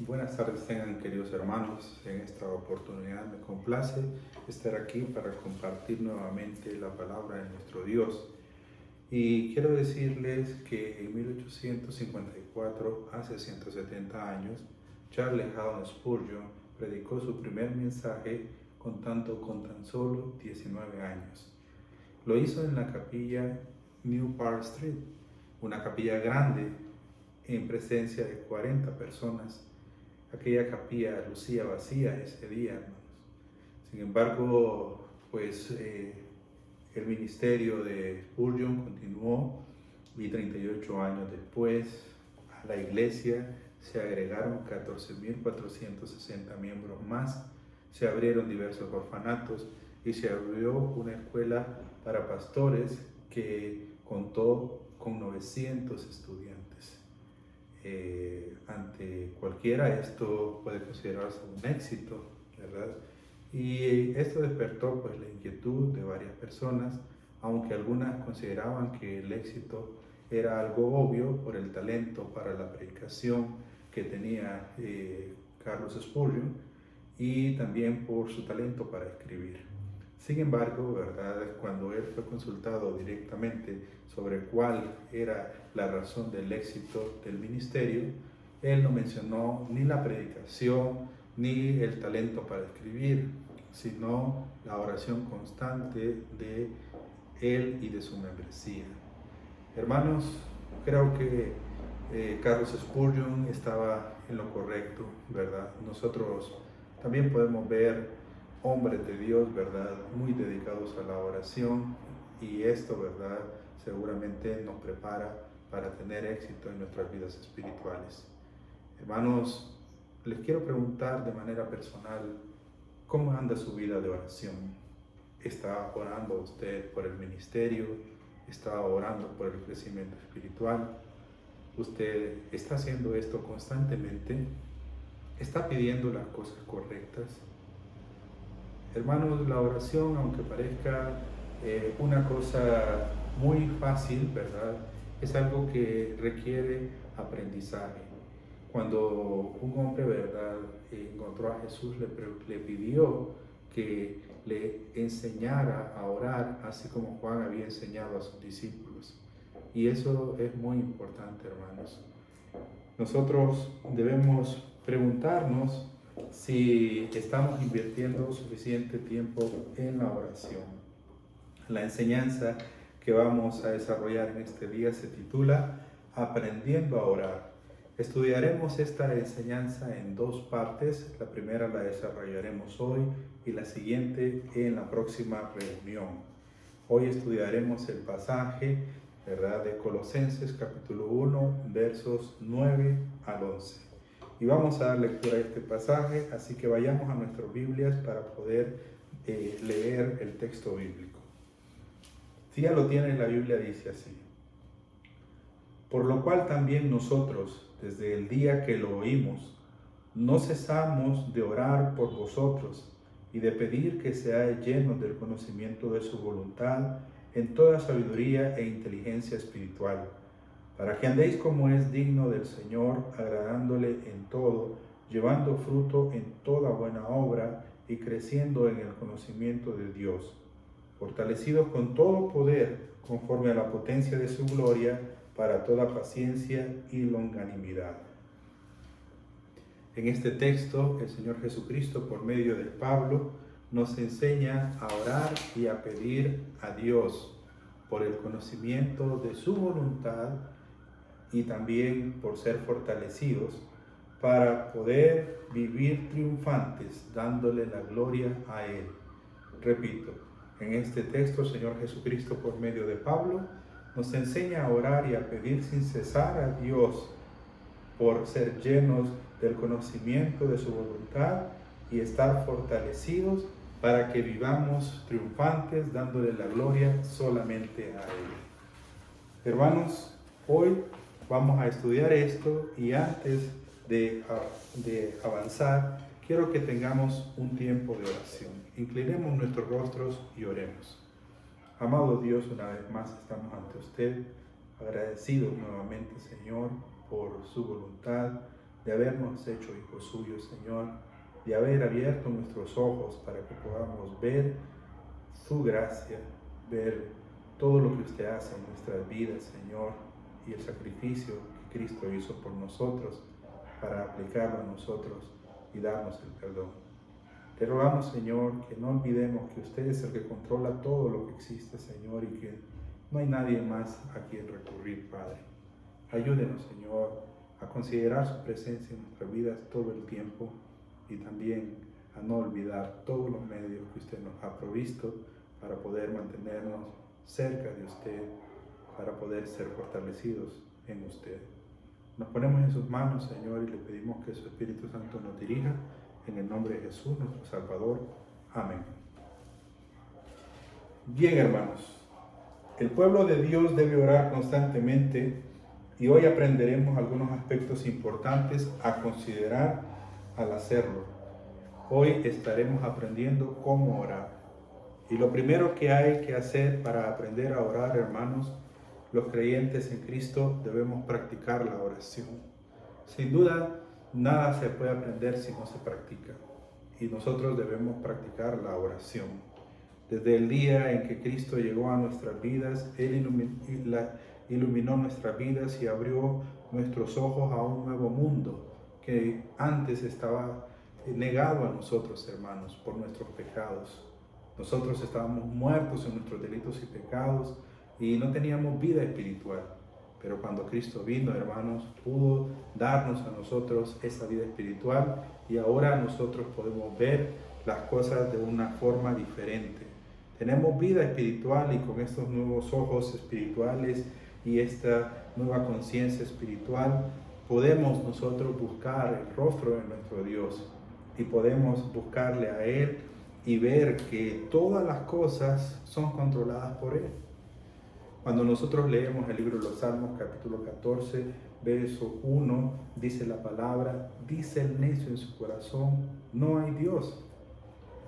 Buenas tardes tengan queridos hermanos. En esta oportunidad me complace estar aquí para compartir nuevamente la palabra de nuestro Dios. Y quiero decirles que en 1854, hace 170 años, Charles Haddon Spurgeon predicó su primer mensaje contando con tan solo 19 años. Lo hizo en la capilla New Park Street, una capilla grande en presencia de 40 personas. Aquella capilla lucía vacía ese día, hermanos. Sin embargo, el ministerio de Spurgeon continuó y 38 años después a la iglesia se agregaron 14.460 miembros más, se abrieron diversos orfanatos y se abrió una escuela para pastores que contó con 900 estudiantes. Ante cualquiera esto puede considerarse un éxito, ¿verdad? Y esto despertó pues la inquietud de varias personas, aunque algunas consideraban que el éxito era algo obvio por el talento para la predicación que tenía Carlos Spurgeon y también por su talento para escribir. Sin embargo, ¿verdad? Cuando él fue consultado directamente sobre cuál era la razón del éxito del ministerio, él no mencionó ni la predicación ni el talento para escribir, sino la oración constante de él y de su membresía. Hermanos, creo que Carlos Spurgeon estaba en lo correcto, ¿verdad? Nosotros también podemos ver hombres de Dios, ¿verdad? Muy dedicados a la oración y esto, ¿verdad? Seguramente nos prepara para tener éxito en nuestras vidas espirituales. Hermanos, les quiero preguntar de manera personal, ¿cómo anda su vida de oración? ¿Está orando usted por el ministerio? ¿Está orando por el crecimiento espiritual? ¿Usted está haciendo esto constantemente? ¿Está pidiendo las cosas correctas? Hermanos, la oración, aunque parezca una cosa muy fácil, ¿verdad? Es algo que requiere aprendizaje. Cuando un hombre, ¿verdad?, encontró a Jesús, le pidió que le enseñara a orar, así como Juan había enseñado a sus discípulos. Y eso es muy importante, hermanos. Nosotros debemos preguntarnos si estamos invirtiendo suficiente tiempo en la oración. La enseñanza que vamos a desarrollar en este día se titula Aprendiendo a orar. Estudiaremos esta enseñanza en dos partes. La primera la desarrollaremos hoy y la siguiente en la próxima reunión. Hoy estudiaremos el pasaje, ¿verdad?, de Colosenses capítulo 1, versos 9 al 11. Y vamos a dar lectura a este pasaje, así que vayamos a nuestras Biblias para poder leer el texto bíblico. Si ya lo tienen, la Biblia dice así: por lo cual también nosotros, desde el día que lo oímos, no cesamos de orar por vosotros y de pedir que seáis llenos del conocimiento de su voluntad en toda sabiduría e inteligencia espiritual, para que andéis como es digno del Señor, agradándole en todo, llevando fruto en toda buena obra y creciendo en el conocimiento de Dios, fortalecidos con todo poder conforme a la potencia de su gloria, para toda paciencia y longanimidad. En este texto, el Señor Jesucristo, por medio de Pablo, nos enseña a orar y a pedir a Dios por el conocimiento de su voluntad y también por ser fortalecidos para poder vivir triunfantes, dándole la gloria a Él. Repito, en este texto, el Señor Jesucristo, por medio de Pablo, nos enseña a orar y a pedir sin cesar a Dios por ser llenos del conocimiento de su voluntad y estar fortalecidos para que vivamos triunfantes, dándole la gloria solamente a Él. Hermanos, hoy vamos a estudiar esto y antes de avanzar, quiero que tengamos un tiempo de oración. Inclinemos nuestros rostros y oremos. Amado Dios, una vez más estamos ante usted, agradecidos nuevamente, Señor, por su voluntad de habernos hecho hijos suyos, Señor, de haber abierto nuestros ojos para que podamos ver su gracia, ver todo lo que usted hace en nuestras vidas, Señor, y el sacrificio que Cristo hizo por nosotros para aplicarlo a nosotros y darnos el perdón. Te rogamos, Señor, que no olvidemos que usted es el que controla todo lo que existe, Señor, y que no hay nadie más a quien recurrir, Padre. Ayúdenos, Señor, a considerar su presencia en nuestras vidas todo el tiempo y también a no olvidar todos los medios que usted nos ha provisto para poder mantenernos cerca de usted, para poder ser fortalecidos en usted. Nos ponemos en sus manos, Señor, y le pedimos que su Espíritu Santo nos dirija en el nombre de Jesús, nuestro Salvador. Amén. Bien, hermanos, el pueblo de Dios debe orar constantemente y hoy aprenderemos algunos aspectos importantes a considerar al hacerlo. Hoy estaremos aprendiendo cómo orar. Y lo primero que hay que hacer para aprender a orar, hermanos, los creyentes en Cristo debemos practicar la oración. Sin duda, nada se puede aprender si no se practica. Y nosotros debemos practicar la oración. Desde el día en que Cristo llegó a nuestras vidas, Él iluminó nuestras vidas y abrió nuestros ojos a un nuevo mundo que antes estaba negado a nosotros, hermanos, por nuestros pecados. Nosotros estábamos muertos en nuestros delitos y pecados y no teníamos vida espiritual. Pero cuando Cristo vino, hermanos, pudo darnos a nosotros esa vida espiritual y ahora nosotros podemos ver las cosas de una forma diferente. Tenemos vida espiritual y con estos nuevos ojos espirituales y esta nueva conciencia espiritual podemos nosotros buscar el rostro de nuestro Dios y podemos buscarle a Él y ver que todas las cosas son controladas por Él. Cuando nosotros leemos el libro de los Salmos, capítulo 14, verso 1, dice la palabra, dice el necio en su corazón, no hay Dios.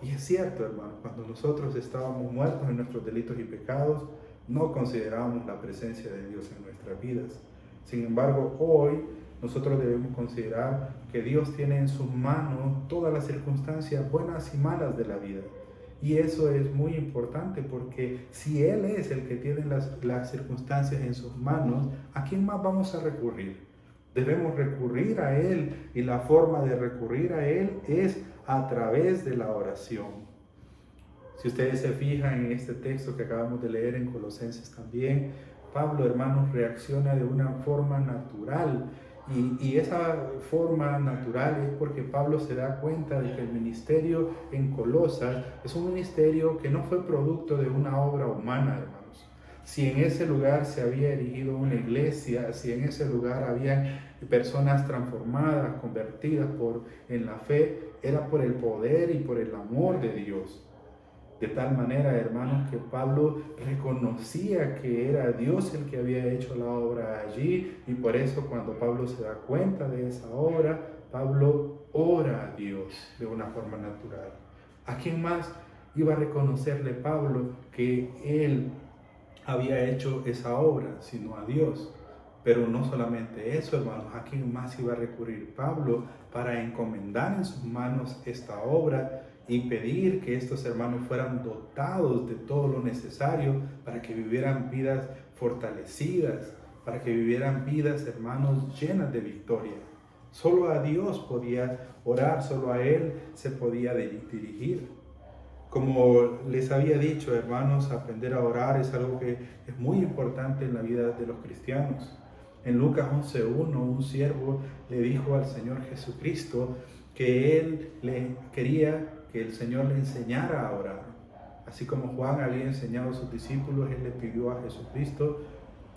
Y es cierto, hermano, cuando nosotros estábamos muertos en nuestros delitos y pecados, no considerábamos la presencia de Dios en nuestras vidas. Sin embargo, hoy nosotros debemos considerar que Dios tiene en sus manos todas las circunstancias buenas y malas de la vida. Y eso es muy importante porque si Él es el que tiene las circunstancias en sus manos, ¿a quién más vamos a recurrir? Debemos recurrir a Él y la forma de recurrir a Él es a través de la oración. Si ustedes se fijan en este texto que acabamos de leer en Colosenses también, Pablo, hermanos, reacciona de una forma natural. Y esa forma natural es porque Pablo se da cuenta de que el ministerio en Colosas es un ministerio que no fue producto de una obra humana, hermanos. Si en ese lugar se había erigido una iglesia, si en ese lugar había personas transformadas, convertidas en la fe, era por el poder y por el amor de Dios. De tal manera, hermanos, que Pablo reconocía que era Dios el que había hecho la obra allí y por eso cuando Pablo se da cuenta de esa obra, Pablo ora a Dios de una forma natural. ¿A quién más iba a reconocerle Pablo que él había hecho esa obra, sino a Dios? Pero no solamente eso, hermanos, ¿a quién más iba a recurrir Pablo para encomendar en sus manos esta obra y pedir que estos hermanos fueran dotados de todo lo necesario para que vivieran vidas fortalecidas, para que vivieran vidas, hermanos, llenas de victoria? Solo a Dios podía orar, solo a Él se podía dirigir. Como les había dicho, hermanos, aprender a orar es algo que es muy importante en la vida de los cristianos. En Lucas 11:1, un siervo le dijo al Señor Jesucristo que él le quería que el Señor le enseñara a orar. Así como Juan había enseñado a sus discípulos, él le pidió a Jesucristo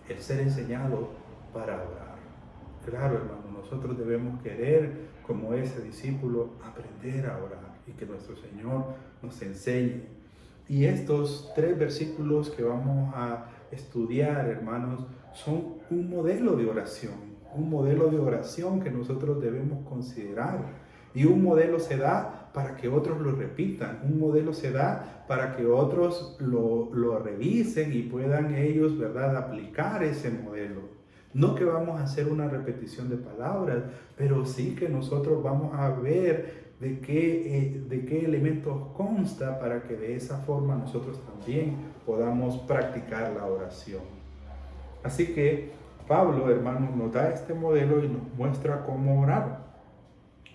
el ser enseñado para orar. Claro, hermano, nosotros debemos querer, como ese discípulo, aprender a orar y que nuestro Señor nos enseñe. Y estos 3 versículos que vamos a estudiar, hermanos, son un modelo de oración que nosotros debemos considerar. Y un modelo se da para que otros lo repitan, un modelo se da para que otros lo revisen y puedan ellos, ¿verdad?, aplicar ese modelo. No que vamos a hacer una repetición de palabras, pero sí que nosotros vamos a ver de qué elementos consta para que de esa forma nosotros también podamos practicar la oración. Así que Pablo, hermanos, nos da este modelo y nos muestra cómo orar.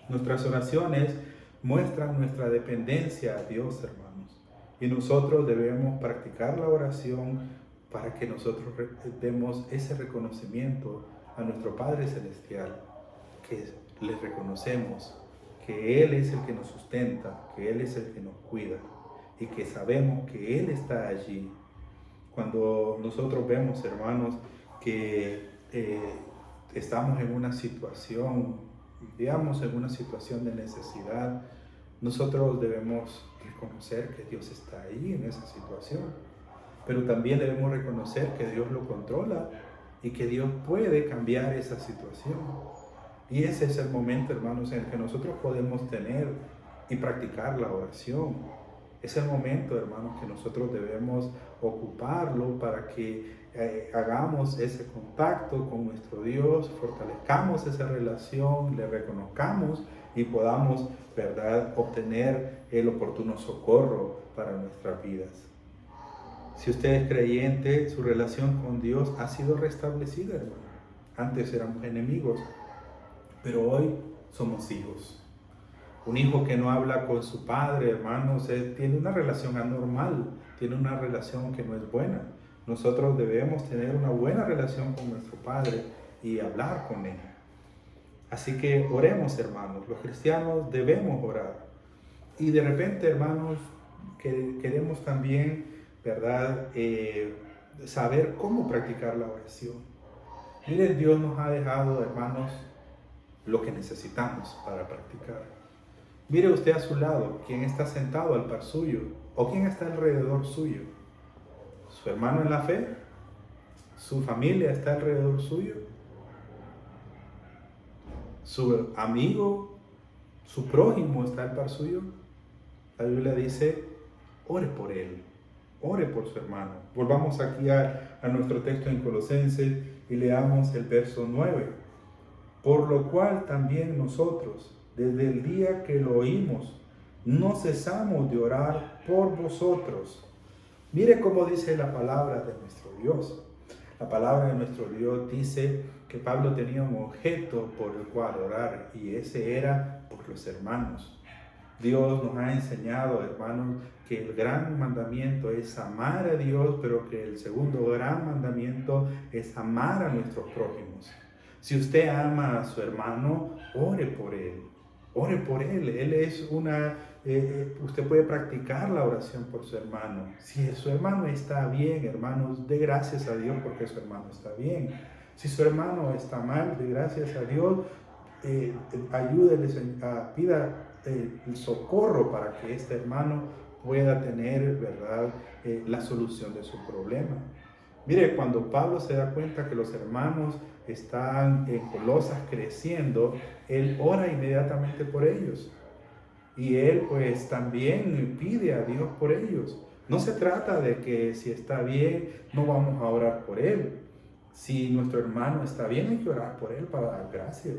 Nuestras oraciones muestran nuestra dependencia a Dios, hermanos. Y nosotros debemos practicar la oración para que nosotros demos ese reconocimiento a nuestro Padre Celestial, que le reconocemos que Él es el que nos sustenta, que Él es el que nos cuida y que sabemos que Él está allí. Cuando nosotros vemos, hermanos, que estamos en una situación, digamos, en una situación de necesidad, nosotros debemos reconocer que Dios está ahí en esa situación, pero también debemos reconocer que Dios lo controla y que Dios puede cambiar esa situación. Y ese es el momento, hermanos, en el que nosotros podemos tener y practicar la oración. Es el momento, hermanos, que nosotros debemos ocuparlo para que hagamos ese contacto con nuestro Dios, fortalezcamos esa relación, le reconozcamos y podamos, ¿verdad?, obtener el oportuno socorro para nuestras vidas. Si usted es creyente, su relación con Dios ha sido restablecida, hermano. Antes éramos enemigos, pero hoy somos hijos. Un hijo que no habla con su padre, hermanos, tiene una relación anormal, tiene una relación que no es buena. Nosotros debemos tener una buena relación con nuestro Padre y hablar con Él. Así que oremos, hermanos. Los cristianos debemos orar. Y de repente, hermanos, queremos también, ¿verdad?, saber cómo practicar la oración. Miren, Dios nos ha dejado, hermanos, lo que necesitamos para practicar. Mire usted a su lado, quién está sentado al par suyo o quién está alrededor suyo. ¿Su hermano en la fe? ¿Su familia está alrededor suyo? ¿Su amigo, su prójimo está al par suyo? La Biblia dice, ore por él, ore por su hermano. Volvamos aquí a nuestro texto en Colosenses y leamos el verso 9. Por lo cual también nosotros, desde el día que lo oímos, no cesamos de orar por vosotros. Mire cómo dice la palabra de nuestro Dios. La palabra de nuestro Dios dice que Pablo tenía un objeto por el cual orar y ese era por los hermanos. Dios nos ha enseñado, hermanos, que el gran mandamiento es amar a Dios, pero que el segundo gran mandamiento es amar a nuestros prójimos. Si usted ama a su hermano, ore por él. Ore por él. Él es usted puede practicar la oración por su hermano. Si su hermano está bien, hermanos, dé gracias a Dios porque su hermano está bien. Si su hermano está mal, dé gracias a Dios. Ayúdele, pida el socorro para que este hermano pueda tener, ¿verdad?, la solución de su problema. Mire, cuando Pablo se da cuenta que los hermanos están en Colosas creciendo, él ora inmediatamente por ellos. Y él pues también pide a Dios por ellos. No se trata de que si está bien, no vamos a orar por él. Si nuestro hermano está bien, hay que orar por él para dar gracias.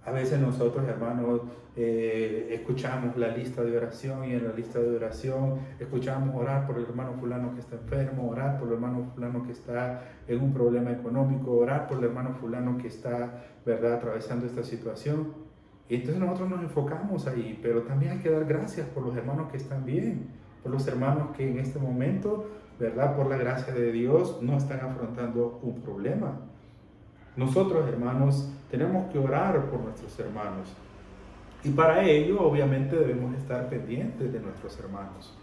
A veces nosotros, hermanos, escuchamos la lista de oración y en la lista de oración escuchamos orar por el hermano fulano que está enfermo, orar por el hermano fulano que está en un problema económico, orar por el hermano fulano que está, ¿verdad?, atravesando esta situación. Y entonces nosotros nos enfocamos ahí, pero también hay que dar gracias por los hermanos que están bien, por los hermanos que en este momento, ¿verdad?, por la gracia de Dios no están afrontando un problema. Nosotros, hermanos, tenemos que orar por nuestros hermanos. Y para ello, obviamente, debemos estar pendientes de nuestros hermanos.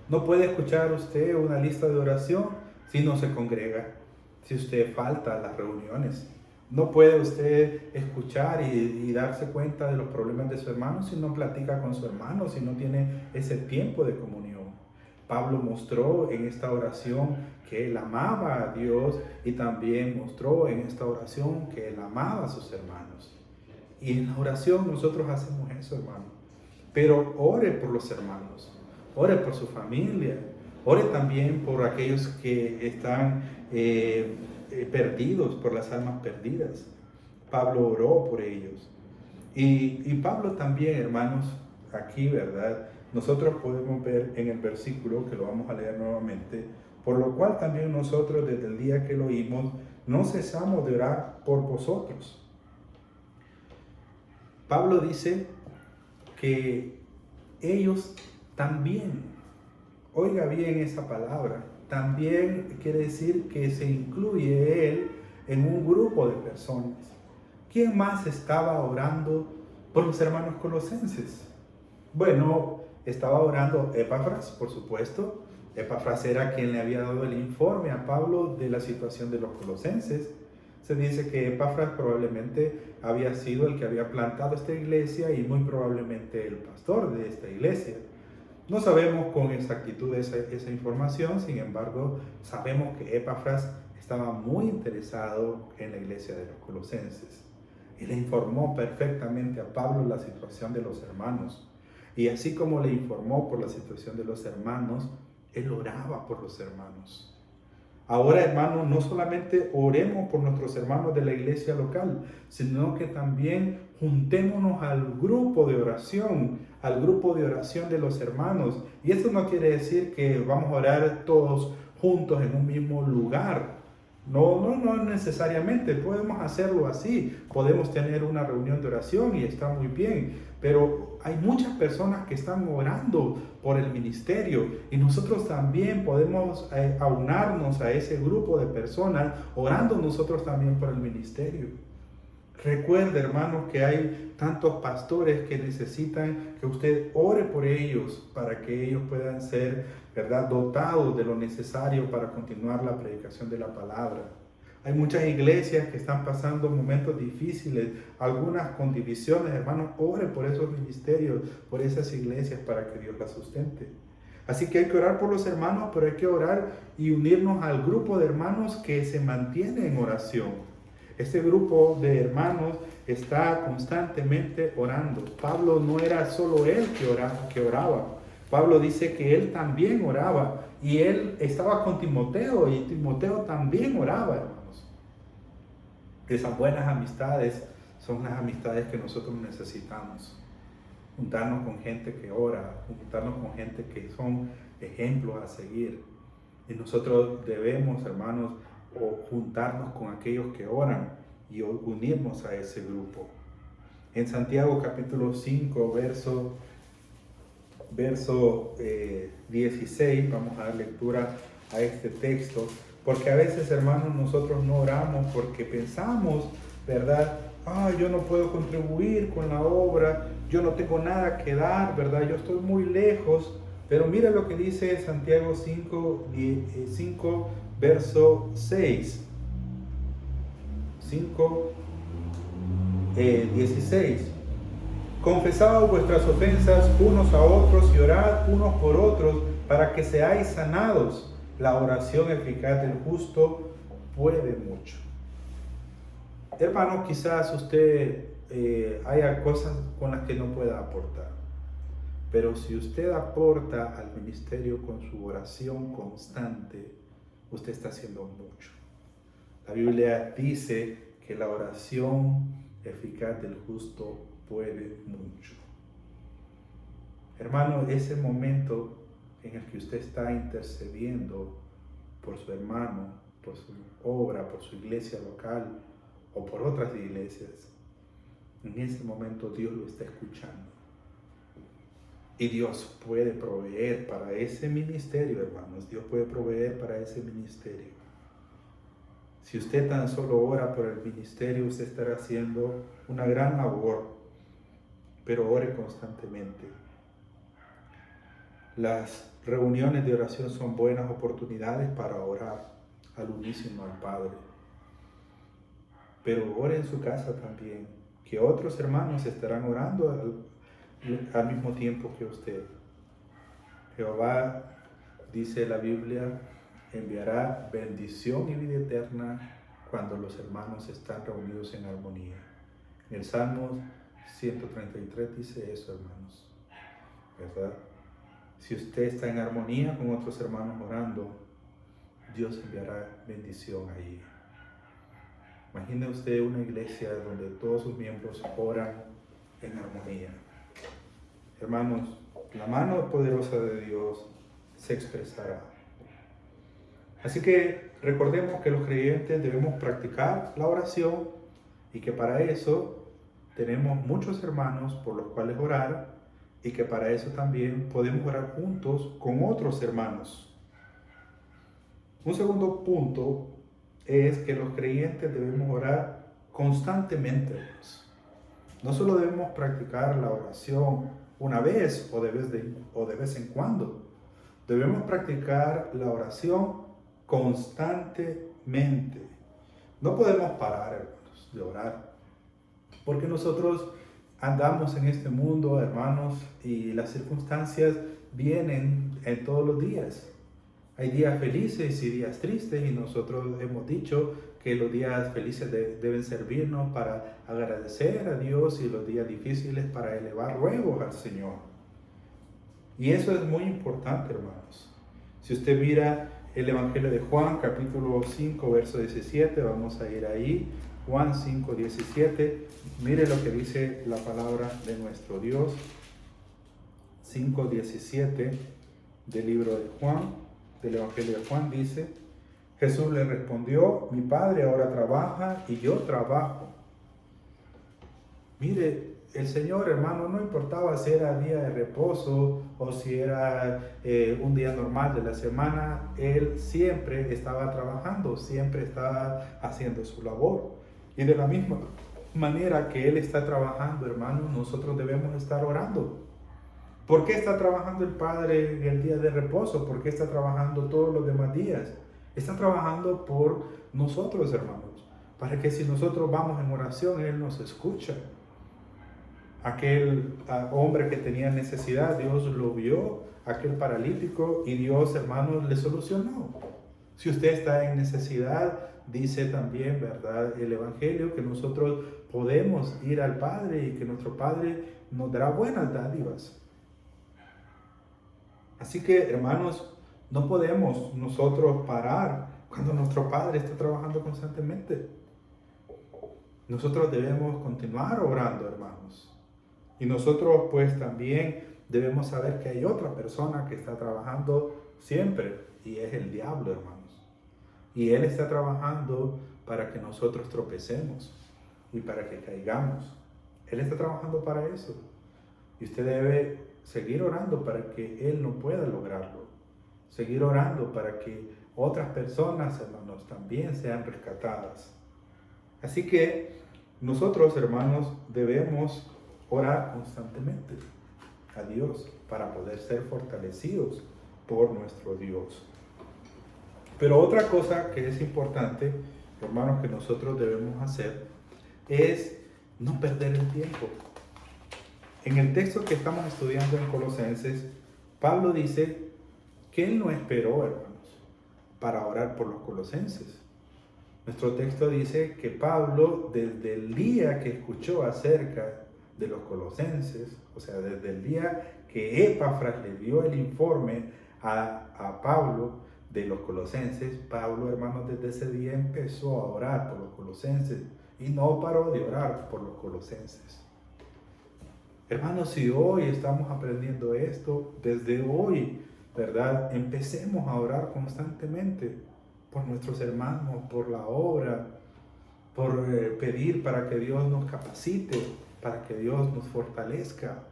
No puede escuchar usted una lista de oración si no se congrega, si usted falta a las reuniones. No puede usted escuchar y darse cuenta de los problemas de su hermano si no platica con su hermano, si no tiene ese tiempo de comunión. Pablo mostró en esta oración que él amaba a Dios y también mostró en esta oración que él amaba a sus hermanos. Y en la oración nosotros hacemos eso, hermano. Pero ore por los hermanos, ore por su familia, ore también por aquellos que están perdidos, por las almas perdidas. Pablo oró por ellos. Y Pablo también, hermanos, aquí, ¿verdad? Nosotros podemos ver en el versículo, que lo vamos a leer nuevamente, por lo cual también nosotros desde el día que lo oímos, no cesamos de orar por vosotros. Pablo dice que ellos también, oiga bien esa palabra, también quiere decir que se incluye él en un grupo de personas. ¿Quién más estaba orando por los hermanos colosenses? Bueno, estaba orando Epafras, por supuesto. Epafras era quien le había dado el informe a Pablo de la situación de los colosenses. Se dice que Epafras probablemente había sido el que había plantado esta iglesia y muy probablemente el pastor de esta iglesia. No sabemos con exactitud esa información, sin embargo, sabemos que Epafras estaba muy interesado en la iglesia de los colosenses. Y le informó perfectamente a Pablo la situación de los hermanos. Y así como le informó por la situación de los hermanos, él oraba por los hermanos. Ahora, hermanos, no solamente oremos por nuestros hermanos de la iglesia local, sino que también juntémonos al grupo de oración de los hermanos. Y esto no quiere decir que vamos a orar todos juntos en un mismo lugar. No necesariamente, podemos hacerlo así, podemos tener una reunión de oración y está muy bien, pero hay muchas personas que están orando por el ministerio y nosotros también podemos aunarnos a ese grupo de personas orando nosotros también por el ministerio. Recuerde, hermanos, que hay tantos pastores que necesitan que usted ore por ellos para que ellos puedan ser, ¿verdad?, dotados de lo necesario para continuar la predicación de la palabra. Hay muchas iglesias que están pasando momentos difíciles, algunas con divisiones. Hermanos, ore por esos ministerios, por esas iglesias para que Dios las sustente. Así que hay que orar por los hermanos, pero hay que orar y unirnos al grupo de hermanos que se mantiene en oración. Este grupo de hermanos está constantemente orando. Pablo no era solo él que oraba. Pablo dice que él también oraba y él estaba con Timoteo y Timoteo también oraba, hermanos. Esas buenas amistades son las amistades que nosotros necesitamos. Juntarnos con gente que ora, juntarnos con gente que son ejemplos a seguir. Y nosotros debemos, hermanos, o juntarnos con aquellos que oran y unirnos a ese grupo. En Santiago capítulo 5, verso 16, vamos a dar lectura a este texto, porque a veces, hermanos, nosotros no oramos porque pensamos, ¿verdad? Yo no puedo contribuir con la obra, yo no tengo nada que dar, ¿verdad? Yo estoy muy lejos. Pero mira lo que dice Santiago 5, verso 6. 5, 16. Confesaos vuestras ofensas unos a otros y orad unos por otros para que seáis sanados. La oración eficaz del justo puede mucho. Hermano, quizás usted haya cosas con las que no pueda aportar. Pero si usted aporta al ministerio con su oración constante, usted está haciendo mucho. La Biblia dice que la oración eficaz del justo puede mucho. Hermano, ese momento en el que usted está intercediendo por su hermano, por su obra, por su iglesia local o por otras iglesias, en ese momento Dios lo está escuchando. Y Dios puede proveer para ese ministerio, hermanos. Dios puede proveer para ese ministerio. Si usted tan solo ora por el ministerio, usted estará haciendo una gran labor, pero ore constantemente. Las reuniones de oración son buenas oportunidades para orar al unísono al Padre. Pero ore en su casa también, que otros hermanos estarán orando al mismo tiempo que usted. Jehová, dice la Biblia, enviará bendición y vida eterna cuando los hermanos están reunidos en armonía. En el Salmo 133 dice eso, hermanos, ¿verdad? Si usted está en armonía con otros hermanos orando, Dios enviará bendición ahí. Imagine usted una iglesia donde todos sus miembros oran en armonía. Hermanos, la mano poderosa de Dios se expresará. Así que recordemos que los creyentes debemos practicar la oración y que para eso tenemos muchos hermanos por los cuales orar y que para eso también podemos orar juntos con otros hermanos. Un segundo punto es que los creyentes debemos orar constantemente. No solo debemos practicar la oración una vez o de vez en cuando. Debemos practicar la oración constantemente. No podemos parar, hermanos, de orar, porque nosotros andamos en este mundo, hermanos, y las circunstancias vienen en todos los días. Hay días felices y días tristes, y nosotros hemos dicho que los días felices deben servirnos para agradecer a Dios y los días difíciles para elevar ruegos al Señor. Y eso es muy importante, hermanos. Si usted mira el Evangelio de Juan, capítulo 5, verso 17, vamos a ir ahí. Juan 5, 17. Mire lo que dice la palabra de nuestro Dios. 5, 17 del libro de Juan, del Evangelio de Juan, dice: Jesús le respondió: mi Padre ahora trabaja y yo trabajo. Mire, el Señor, hermano, no importaba si era día de reposo o si era un día normal de la semana, Él siempre estaba trabajando, siempre estaba haciendo su labor. Y de la misma manera que Él está trabajando, hermano, nosotros debemos estar orando. ¿Por qué está trabajando el Padre en el día de reposo? ¿Por qué está trabajando todos los demás días? Está trabajando por nosotros, hermanos, para que si nosotros vamos en oración, Él nos escucha. Aquel hombre que tenía necesidad, Dios lo vio, aquel paralítico, y Dios, hermanos, le solucionó. Si usted está en necesidad, dice también, ¿verdad?, el Evangelio, que nosotros podemos ir al Padre y que nuestro Padre nos dará buenas dádivas. Así que, hermanos, no podemos nosotros parar cuando nuestro Padre está trabajando constantemente. Nosotros debemos continuar orando, hermanos. Y nosotros pues también debemos saber que hay otra persona que está trabajando siempre, y es el diablo, hermanos. Y él está trabajando para que nosotros tropecemos y para que caigamos. Él está trabajando para eso. Y usted debe seguir orando para que él no pueda lograrlo. Seguir orando para que otras personas, hermanos, también sean rescatadas. Así que nosotros, hermanos, debemos orar constantemente a Dios para poder ser fortalecidos por nuestro Dios. Pero otra cosa que es importante, hermanos, que nosotros debemos hacer es no perder el tiempo. En el texto que estamos estudiando en Colosenses, Pablo dice que él no esperó, hermanos, para orar por los colosenses. Nuestro texto dice que Pablo, desde el día que escuchó acerca de los colosenses, o sea, desde el día que Epafras le dio el informe a Pablo de los colosenses, Pablo, hermanos, desde ese día empezó a orar por los colosenses y no paró de orar por los colosenses. Hermanos, si hoy estamos aprendiendo esto, desde hoy, ¿verdad?, empecemos a orar constantemente por nuestros hermanos, por la obra, por pedir para que Dios nos capacite, para que Dios nos fortalezca.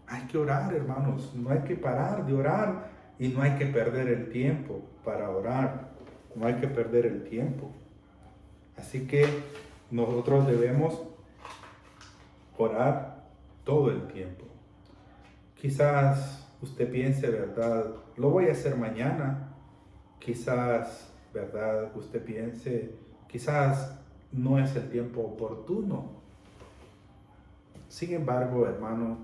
Hay que orar, hermanos, no hay que parar de orar y no hay que perder el tiempo para orar, no hay que perder el tiempo. Así que nosotros debemos orar todo el tiempo. Quizás usted piense, ¿verdad?, lo voy a hacer mañana. Quizás, ¿verdad?, usted piense, quizás no es el tiempo oportuno. Sin embargo, hermano,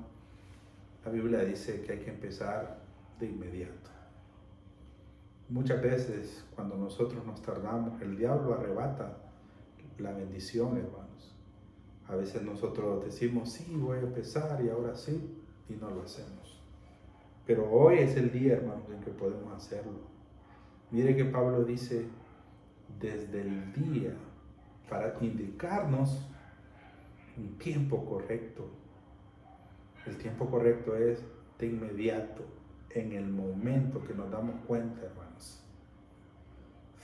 la Biblia dice que hay que empezar de inmediato. Muchas veces, cuando nosotros nos tardamos, el diablo arrebata la bendición, hermanos. A veces nosotros decimos, sí, voy a empezar y ahora sí, y no lo hacemos. Pero hoy es el día, hermanos, en que podemos hacerlo. Mire que Pablo dice, desde el día para indicarnos un tiempo correcto. El tiempo correcto es de inmediato, en el momento que nos damos cuenta, hermanos.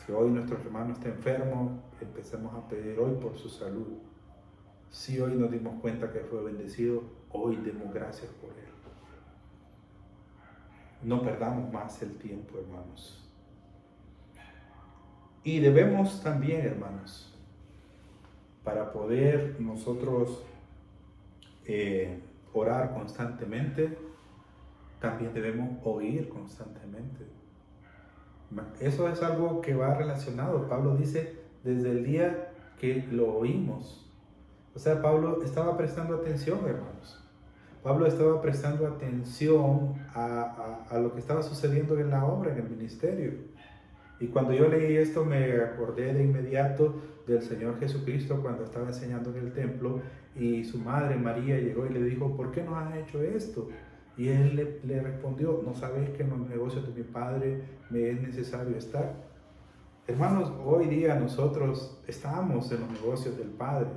Si hoy nuestro hermano está enfermo, empecemos a pedir hoy por su salud. Si hoy nos dimos cuenta que fue bendecido, hoy demos gracias por él. No perdamos más el tiempo, hermanos. Y debemos también, hermanos, para poder nosotros orar constantemente, también debemos oír constantemente. Eso es algo que va relacionado. Pablo dice, desde el día que lo oímos. O sea, Pablo estaba prestando atención, hermanos. Pablo estaba prestando atención a lo que estaba sucediendo en la obra, en el ministerio. Y cuando yo leí esto me acordé de inmediato del Señor Jesucristo cuando estaba enseñando en el templo y su madre María llegó y le dijo, ¿por qué nos has hecho esto? Y él le respondió, ¿no sabéis que en los negocios de mi Padre me es necesario estar? Hermanos, hoy día nosotros estamos en los negocios del Padre.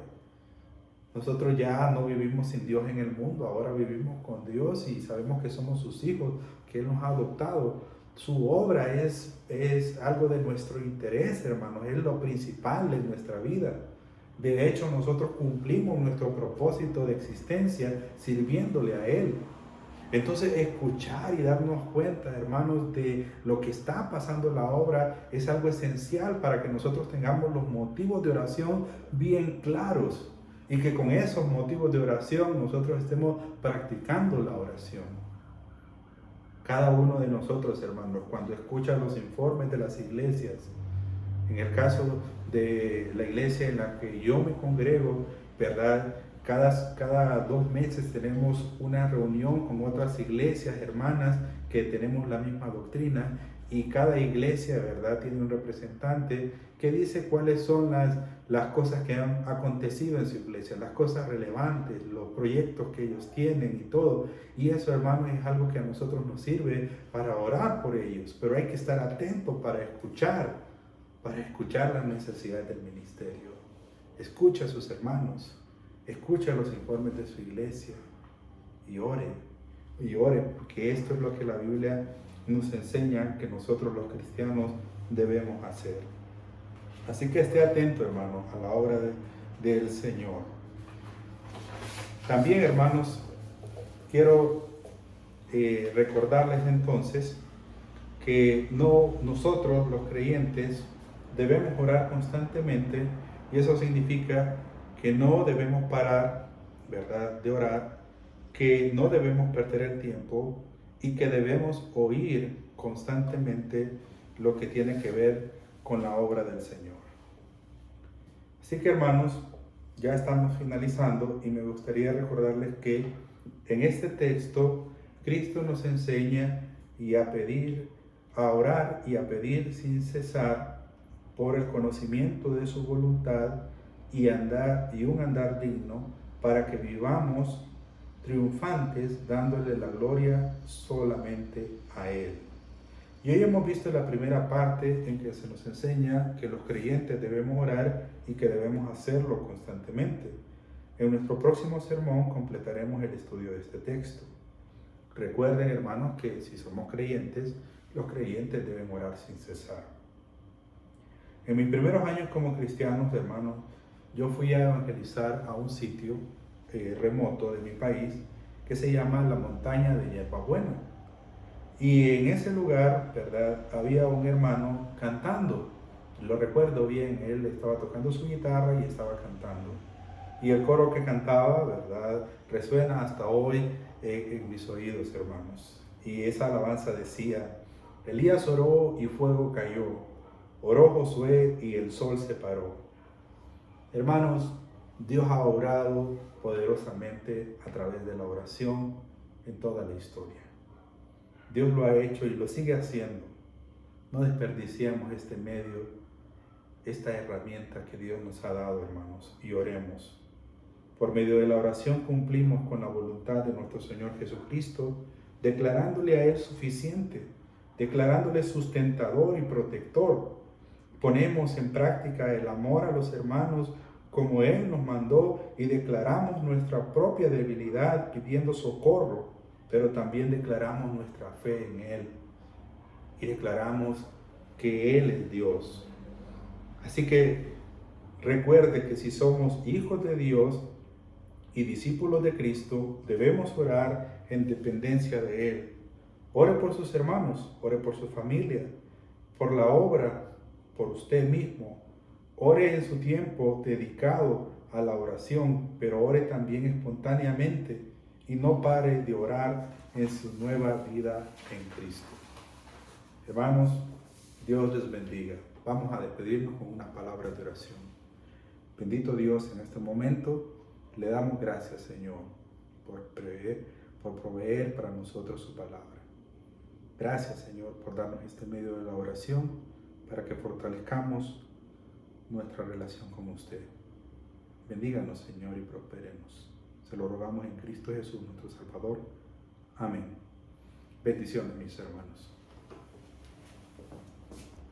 Nosotros ya no vivimos sin Dios en el mundo, ahora vivimos con Dios y sabemos que somos sus hijos, que Él nos ha adoptado. Su obra es algo de nuestro interés, hermanos, es lo principal de nuestra vida. De hecho, nosotros cumplimos nuestro propósito de existencia sirviéndole a Él. Entonces, escuchar y darnos cuenta, hermanos, de lo que está pasando en la obra es algo esencial para que nosotros tengamos los motivos de oración bien claros y que con esos motivos de oración nosotros estemos practicando la oración. Cada uno de nosotros, hermanos, cuando escucha los informes de las iglesias, en el caso de la iglesia en la que yo me congrego, ¿verdad? Cada 2 meses tenemos una reunión con otras iglesias hermanas que tenemos la misma doctrina y cada iglesia, ¿verdad?, tiene un representante que dice cuáles son las cosas que han acontecido en su iglesia, las cosas relevantes, los proyectos que ellos tienen y todo. Y eso, hermanos, es algo que a nosotros nos sirve para orar por ellos, pero hay que estar atentos para escuchar las necesidades del ministerio. Escucha a sus hermanos, escucha los informes de su iglesia y ore, porque esto es lo que la Biblia nos enseña que nosotros los cristianos debemos hacer. Así que esté atento, hermano, a la obra del Señor. También, hermanos, quiero recordarles entonces que nosotros los creyentes debemos orar constantemente y eso significa que no debemos parar, ¿verdad?, de orar, que no debemos perder el tiempo y que debemos oír constantemente lo que tiene que ver con la obra del Señor. Así que, hermanos, ya estamos finalizando y me gustaría recordarles que en este texto Cristo nos enseña a orar y a pedir sin cesar por el conocimiento de su voluntad y un andar digno para que vivamos triunfantes dándole la gloria solamente a Él. Y hoy hemos visto la primera parte en que se nos enseña que los creyentes debemos orar y que debemos hacerlo constantemente. En nuestro próximo sermón completaremos el estudio de este texto. Recuerden, hermanos, que si somos creyentes, los creyentes deben orar sin cesar. En mis primeros años como cristianos, hermanos, yo fui a evangelizar a un sitio remoto de mi país que se llama la montaña de Hierbabuena. Y en ese lugar, ¿verdad?, había un hermano cantando. Lo recuerdo bien, él estaba tocando su guitarra y estaba cantando. Y el coro que cantaba, ¿verdad?, resuena hasta hoy en mis oídos, hermanos. Y esa alabanza decía: Elías oró y fuego cayó, oró Josué y el sol se paró. Hermanos, Dios ha obrado poderosamente a través de la oración en toda la historia. Dios lo ha hecho y lo sigue haciendo. No desperdiciemos este medio, esta herramienta que Dios nos ha dado, hermanos, y oremos. Por medio de la oración cumplimos con la voluntad de nuestro Señor Jesucristo, declarándole a Él suficiente, declarándole sustentador y protector. ponemos en práctica el amor a los hermanos como Él nos mandó y declaramos nuestra propia debilidad pidiendo socorro, pero también declaramos nuestra fe en Él y declaramos que Él es Dios. Así que recuerde que si somos hijos de Dios y discípulos de Cristo, debemos orar en dependencia de Él. Ore por sus hermanos, ore por su familia, por la obra, por usted mismo. Ore en su tiempo dedicado a la oración, pero ore también espontáneamente y no pare de orar en su nueva vida en Cristo. Hermanos, Dios les bendiga. Vamos a despedirnos con una palabra de oración. Bendito Dios, en este momento le damos gracias, Señor, por proveer para nosotros su palabra. Gracias, Señor, por darnos este medio de la oración para que fortalezcamos nuestra relación con usted. Bendíganos, Señor, y prospérenos. Se lo rogamos en Cristo Jesús, nuestro Salvador. Amén. Bendiciones, mis hermanos.